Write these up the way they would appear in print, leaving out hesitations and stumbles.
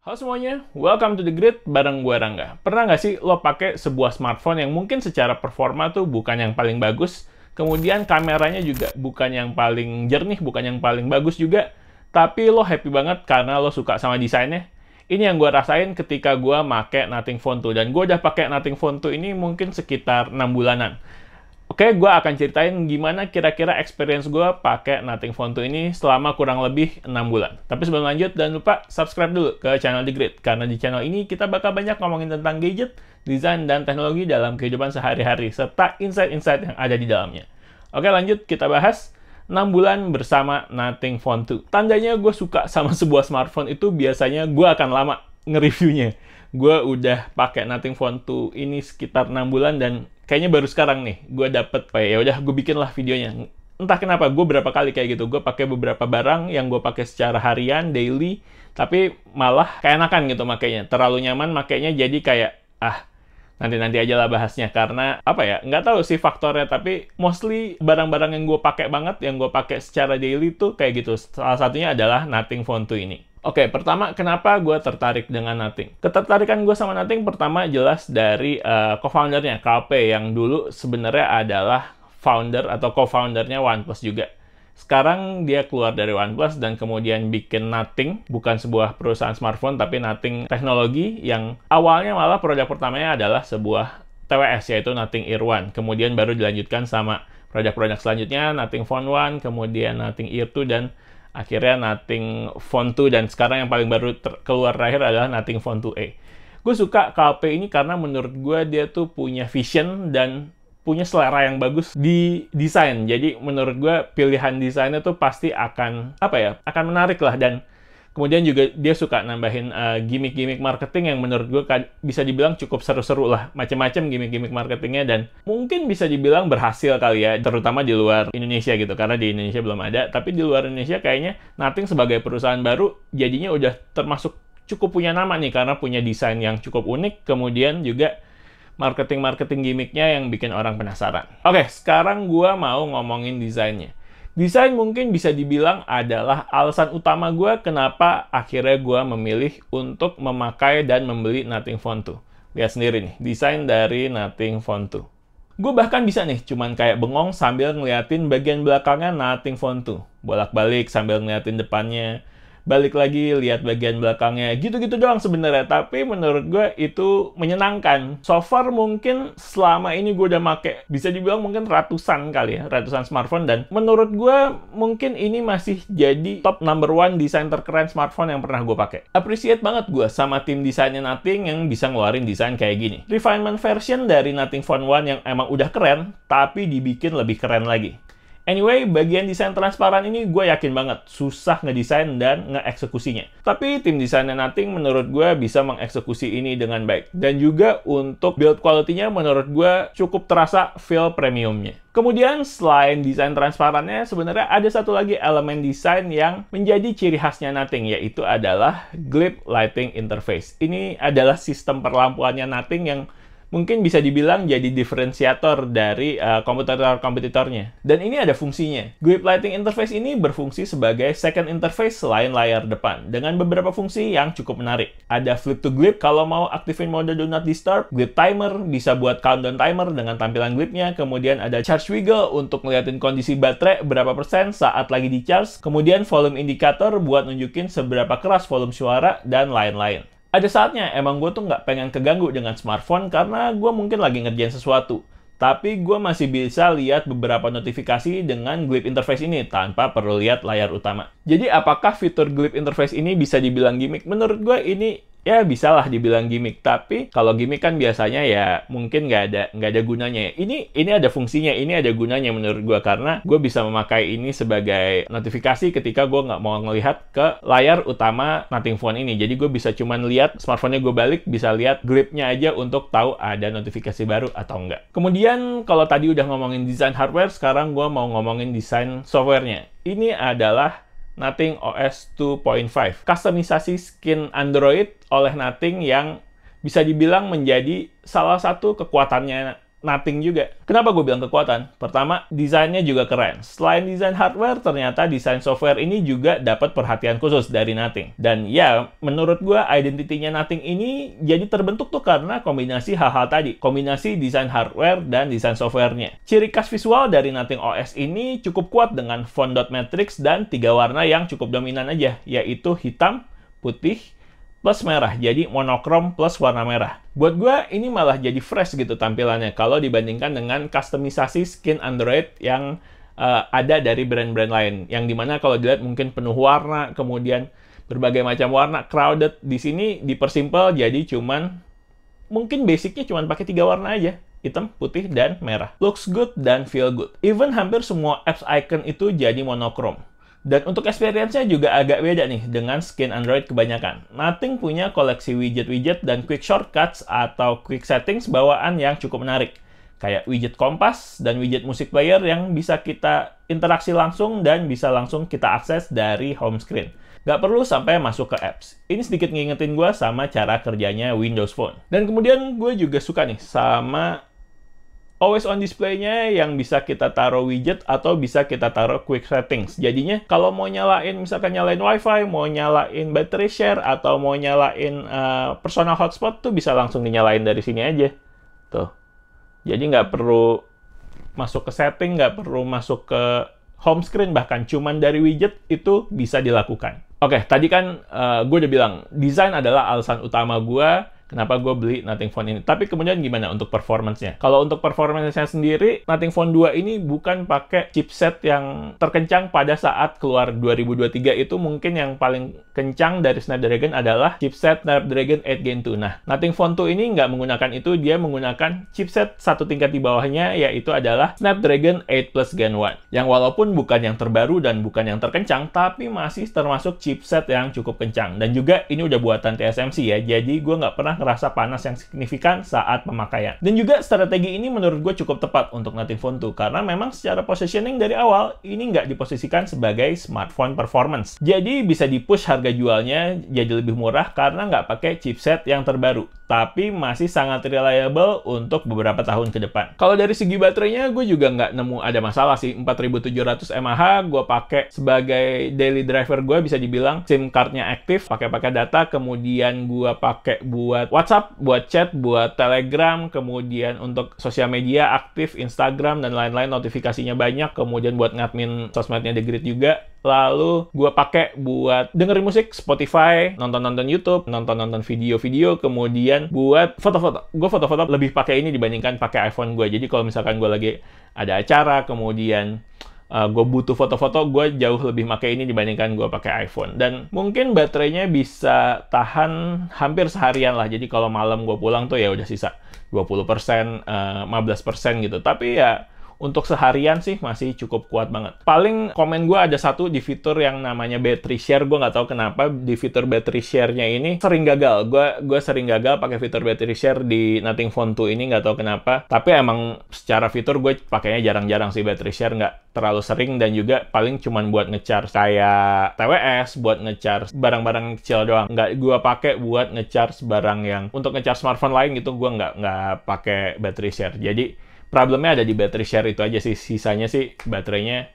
Halo semuanya, welcome to The Grid bareng gue Rangga. Pernah nggak sih lo pakai sebuah smartphone yang mungkin secara performa tuh bukan yang paling bagus, kemudian kameranya juga bukan yang paling jernih, bukan yang paling bagus juga, tapi lo happy banget karena lo suka sama desainnya? Ini yang gue rasain ketika gue pakai Nothing Phone 2, dan gue udah pakai Nothing Phone 2 ini mungkin sekitar 6 bulanan. Oke, gue akan ceritain gimana kira-kira experience gue pakai Nothing Phone 2 ini selama kurang lebih 6 bulan. Tapi sebelum lanjut, jangan lupa subscribe dulu ke channel The Grid, karena di channel ini kita bakal banyak ngomongin tentang gadget, desain, dan teknologi dalam kehidupan sehari-hari, serta insight-insight yang ada di dalamnya. Oke, lanjut kita bahas 6 bulan bersama Nothing Phone 2. Tandanya gue suka sama sebuah smartphone itu biasanya gue akan lama nge-reviewnya. Gue udah pakai Nothing Phone 2 ini sekitar 6 bulan dan kayaknya baru sekarang nih gue dapet, ya udah gue bikin lah videonya. Entah kenapa gue berapa kali kayak gitu, gue pakai beberapa barang yang gue pakai secara harian, daily, tapi malah keenakan gitu makainya, terlalu nyaman makainya, jadi kayak nanti aja lah bahasnya, karena apa ya, nggak tahu sih faktornya, tapi mostly barang-barang yang gue pakai banget, yang gue pakai secara daily tuh kayak gitu. Salah satunya adalah Nothing Phone 2 ini. Oke, pertama, kenapa gue tertarik dengan Nothing? Ketertarikan gue sama Nothing pertama jelas dari co-foundernya, KP, yang dulu sebenarnya adalah founder atau co-foundernya OnePlus juga. Sekarang dia keluar dari OnePlus dan kemudian bikin Nothing, bukan sebuah perusahaan smartphone, tapi Nothing teknologi, yang awalnya malah produk pertamanya adalah sebuah TWS, yaitu Nothing Ear One. Kemudian baru dilanjutkan sama produk-produk selanjutnya, Nothing Phone One, kemudian Nothing Ear 2, dan akhirnya Nothing Phone 2, dan sekarang yang paling baru keluar terakhir adalah Nothing Phone 2A. Gue suka KP ini karena menurut gue dia tuh punya vision dan punya selera yang bagus di desain. Jadi menurut gue pilihan desainnya tuh pasti akan, akan menarik lah. Dan kemudian juga dia suka nambahin gimmick-gimmick marketing yang menurut gue bisa dibilang cukup seru-seru lah. Macam-macam gimmick-gimmick marketingnya, dan mungkin bisa dibilang berhasil kali ya, terutama di luar Indonesia gitu. Karena di Indonesia belum ada, tapi di luar Indonesia kayaknya Nothing sebagai perusahaan baru jadinya udah termasuk cukup punya nama nih, karena punya desain yang cukup unik, kemudian juga marketing gimmicknya yang bikin orang penasaran. Oke, sekarang gue mau ngomongin desainnya. Desain mungkin bisa dibilang adalah alasan utama gue kenapa akhirnya gue memilih untuk memakai dan membeli Nothing Phone 2. Lihat sendiri nih, desain dari Nothing Phone 2. Gue bahkan bisa nih, cuman kayak bengong sambil ngeliatin bagian belakangnya Nothing Phone 2. Bolak-balik sambil ngeliatin depannya, balik lagi, lihat bagian belakangnya, gitu-gitu doang sebenarnya. Tapi menurut gue itu menyenangkan. So far mungkin selama ini gue udah make, bisa dibilang mungkin ratusan kali ya, ratusan smartphone, dan menurut gue mungkin ini masih jadi top number one desain terkeren smartphone yang pernah gue pakai. Appreciate banget gue sama tim desainnya Nothing yang bisa ngeluarin desain kayak gini. Refinement version dari Nothing Phone 1 yang emang udah keren, tapi dibikin lebih keren lagi. Anyway, bagian desain transparan ini gue yakin banget susah ngedesain dan ngeeksekusinya. Tapi tim desainnya Nothing menurut gue bisa mengeksekusi ini dengan baik. Dan juga untuk build quality-nya menurut gue cukup terasa feel premiumnya. Kemudian selain desain transparannya, sebenarnya ada satu lagi elemen desain yang menjadi ciri khasnya Nothing, yaitu adalah Glip Lighting Interface. Ini adalah sistem perlampuannya Nothing yang mungkin bisa dibilang jadi diferensiator dari kompetitor-kompetitornya. Dan ini ada fungsinya. Glip Lighting Interface ini berfungsi sebagai second interface selain layar depan, dengan beberapa fungsi yang cukup menarik. Ada Flip to Glip kalau mau aktifin mode Do Not Disturb, Glip Timer bisa buat countdown timer dengan tampilan glipnya, kemudian ada Charge Wiggle untuk ngeliatin kondisi baterai berapa persen saat lagi di charge, kemudian Volume Indicator buat nunjukin seberapa keras volume suara, dan lain-lain. Ada saatnya emang gue tuh nggak pengen keganggu dengan smartphone karena gue mungkin lagi ngerjain sesuatu. Tapi gue masih bisa lihat beberapa notifikasi dengan Glip Interface ini tanpa perlu lihat layar utama. Jadi apakah fitur Glip Interface ini bisa dibilang gimmick? Menurut gue ini ya bisa lah dibilang gimmick. Tapi kalau gimmick kan biasanya ya mungkin nggak ada gunanya. Ini ada fungsinya, ini ada gunanya menurut gue, karena gue bisa memakai ini sebagai notifikasi ketika gue nggak mau ngelihat ke layar utama Nothing Phone ini. Jadi gue bisa cuman lihat smartphone-nya, gue balik bisa lihat glipnya aja untuk tahu ada notifikasi baru atau enggak. Kemudian kalau tadi udah ngomongin desain hardware, sekarang gue mau ngomongin desain software-nya. Ini adalah Nothing OS 2.5. Customisasi skin Android oleh Nothing yang bisa dibilang menjadi salah satu kekuatannya Nothing juga. Kenapa gue bilang kekuatan? Pertama, desainnya juga keren. Selain desain hardware, ternyata desain software ini juga dapat perhatian khusus dari Nothing. Dan ya, menurut gue, identitinya Nothing ini jadi terbentuk tuh karena kombinasi hal-hal tadi. Kombinasi desain hardware dan desain softwarenya. Ciri khas visual dari Nothing OS ini cukup kuat dengan font dot matrix dan 3 warna yang cukup dominan aja, yaitu hitam, putih, plus merah, jadi monokrom plus warna merah. Buat gue, ini malah jadi fresh gitu tampilannya kalau dibandingkan dengan customisasi skin Android yang ada dari brand-brand lain. Yang dimana kalau dilihat mungkin penuh warna, kemudian berbagai macam warna, crowded. Di sini dipersimpel jadi cuman, mungkin basicnya cuman pakai 3 warna aja. Hitam, putih, dan merah. Looks good dan feel good. Even hampir semua apps icon itu jadi monokrom. Dan untuk experience-nya juga agak beda nih dengan skin Android kebanyakan. Nothing punya koleksi widget-widget dan quick shortcuts atau quick settings bawaan yang cukup menarik. Kayak widget kompas dan widget music player yang bisa kita interaksi langsung dan bisa langsung kita akses dari home screen. Nggak perlu sampai masuk ke apps. Ini sedikit ngingetin gue sama cara kerjanya Windows Phone. Dan kemudian gue juga suka nih sama always on display-nya yang bisa kita taruh widget atau bisa kita taruh quick settings. Jadinya kalau mau nyalain, misalkan nyalain wifi, mau nyalain battery share, atau mau nyalain personal hotspot tuh bisa langsung dinyalain dari sini aja. Tuh. Jadi nggak perlu masuk ke setting, nggak perlu masuk ke home screen, bahkan cuman dari widget itu bisa dilakukan. Oke, tadi kan gue udah bilang, desain adalah alasan utama gue kenapa gue beli Nothing Phone ini. Tapi kemudian gimana untuk performance-nya? Kalau untuk performance-nya sendiri, Nothing Phone 2 ini bukan pakai chipset yang terkencang pada saat keluar 2023. Itu mungkin yang paling kencang dari Snapdragon adalah chipset Snapdragon 8 Gen 2. Nah, Nothing Phone 2 ini nggak menggunakan itu, dia menggunakan chipset satu tingkat di bawahnya, yaitu adalah Snapdragon 8 Plus Gen 1. Yang walaupun bukan yang terbaru dan bukan yang terkencang, tapi masih termasuk chipset yang cukup kencang. Dan juga ini udah buatan TSMC ya, jadi gue nggak pernah ngerasa panas yang signifikan saat pemakaian. Dan juga strategi ini menurut gue cukup tepat untuk Nothing Phone 2, karena memang secara positioning dari awal, ini nggak diposisikan sebagai smartphone performance. Jadi bisa di-push harga jualnya jadi lebih murah karena nggak pakai chipset yang terbaru, tapi masih sangat reliable untuk beberapa tahun ke depan. Kalau dari segi baterainya, gue juga nggak nemu ada masalah sih. 4700 mAh, gue pakai sebagai daily driver gue, bisa dibilang SIM card-nya aktif, pakai data, kemudian gue pakai buat WhatsApp, buat chat, buat Telegram, kemudian untuk sosial media aktif, Instagram, dan lain-lain, notifikasinya banyak, kemudian buat ngadmin sosmednya The Grid juga. Lalu gue pakai buat dengerin musik, Spotify, nonton-nonton YouTube, nonton-nonton video-video, kemudian buat foto-foto. Gue foto-foto lebih pakai ini dibandingkan pakai iPhone gue. Jadi kalau misalkan gue lagi ada acara, kemudian gue butuh foto-foto, gue jauh lebih pakai ini dibandingkan gue pakai iPhone. Dan mungkin baterainya bisa tahan hampir seharian lah. Jadi kalau malam gue pulang tuh ya udah sisa 20%, 15% gitu. Tapi ya untuk seharian sih masih cukup kuat banget. Paling komen gue ada satu di fitur yang namanya battery share. Gue nggak tahu kenapa di fitur battery share-nya ini sering gagal. Gue sering gagal pakai fitur battery share di Nothing Phone 2 ini, nggak tahu kenapa. Tapi emang secara fitur gue pakainya jarang-jarang sih battery share, nggak terlalu sering, dan juga paling cuman buat nge-charge kayak TWS, buat nge-charge barang-barang kecil doang. Nggak gue pakai buat nge-charge barang yang untuk nge-charge smartphone lain gitu, gue nggak pakai battery share. Jadi problemnya ada di battery share itu aja sih. Sisanya sih baterainya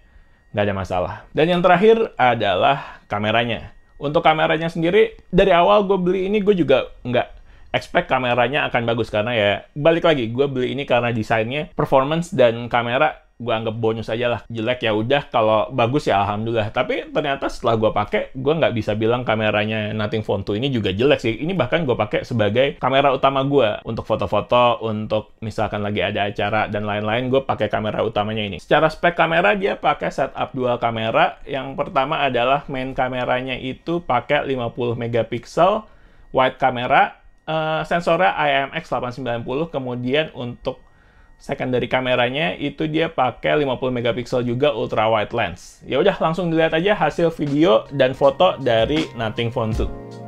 nggak ada masalah. Dan yang terakhir adalah kameranya. Untuk kameranya sendiri, dari awal gue beli ini, gue juga nggak expect kameranya akan bagus. Karena ya, balik lagi, gue beli ini karena desainnya, performance, dan kamera gue anggap bonus aja lah. Jelek ya udah, kalau bagus ya alhamdulillah. Tapi ternyata setelah gue pakai, gue nggak bisa bilang kameranya Nothing Phone 2 ini juga jelek sih. Ini bahkan gue pakai sebagai kamera utama gue untuk foto-foto, untuk misalkan lagi ada acara dan lain-lain, gue pakai kamera utamanya ini. Secara spek kamera, dia pakai setup dual kamera. Yang pertama adalah main kameranya itu pakai 50 megapiksel wide kamera, sensornya IMX890, kemudian untuk secondary kameranya itu dia pakai 50 megapiksel juga ultra wide lens. Ya udah, langsung dilihat aja hasil video dan foto dari Nothing Phone 2.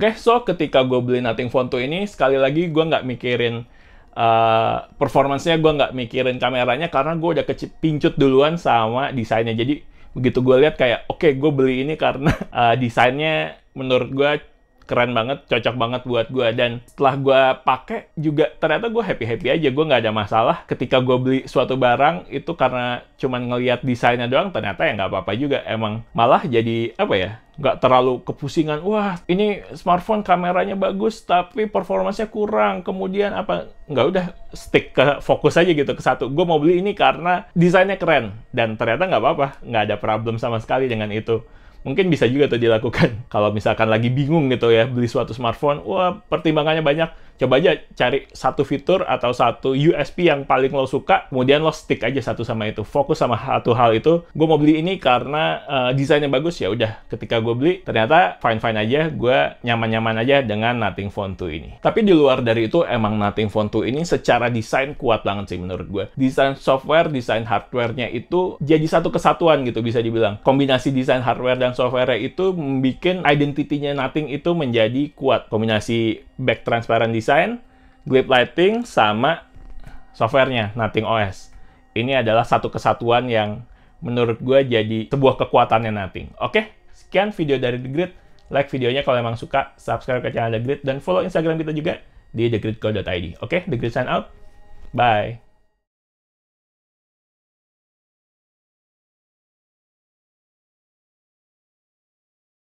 Oke, so ketika gue beli Nothing Phone 2 ini, sekali lagi gue nggak mikirin performance-nya, gue nggak mikirin kameranya, karena gue udah kepincut duluan sama desainnya. Jadi begitu gue lihat kayak, oke, gue beli ini karena desainnya menurut gue keren banget, cocok banget buat gue. Dan setelah gue pakai juga ternyata gue happy-happy aja, gue nggak ada masalah. Ketika gue beli suatu barang itu karena cuman ngelihat desainnya doang, ternyata ya nggak apa-apa juga. Emang malah jadi apa ya, nggak terlalu kepusingan, wah ini smartphone kameranya bagus tapi performanya kurang, kemudian apa, nggak, udah stick ke fokus aja gitu ke satu. Gue mau beli ini karena desainnya keren, dan ternyata nggak apa-apa, nggak ada problem sama sekali dengan itu. Mungkin bisa juga tuh dilakukan kalau misalkan lagi bingung gitu ya beli suatu smartphone, wah pertimbangannya banyak. Coba aja cari satu fitur atau satu USP yang paling lo suka, kemudian lo stick aja satu sama itu, fokus sama satu hal itu. Gue mau beli ini karena desainnya bagus, ya udah. Ketika gue beli ternyata fine-fine aja, gue nyaman-nyaman aja dengan Nothing Phone 2 ini. Tapi di luar dari itu, emang Nothing Phone 2 ini secara desain kuat banget sih menurut gue. Desain software, desain hardware-nya itu jadi satu kesatuan gitu bisa dibilang. Kombinasi desain hardware dan software itu membuat identity-nya Nothing itu menjadi kuat. Kombinasi back transparent design, glip lighting, sama softwarenya Nothing OS. Ini adalah satu kesatuan yang menurut gue jadi sebuah kekuatannya Nothing. Oke, sekian video dari The Grid. Like videonya kalau emang suka, subscribe ke channel The Grid, dan follow Instagram kita juga di thegridco.id. Oke, The Grid sign out. Bye.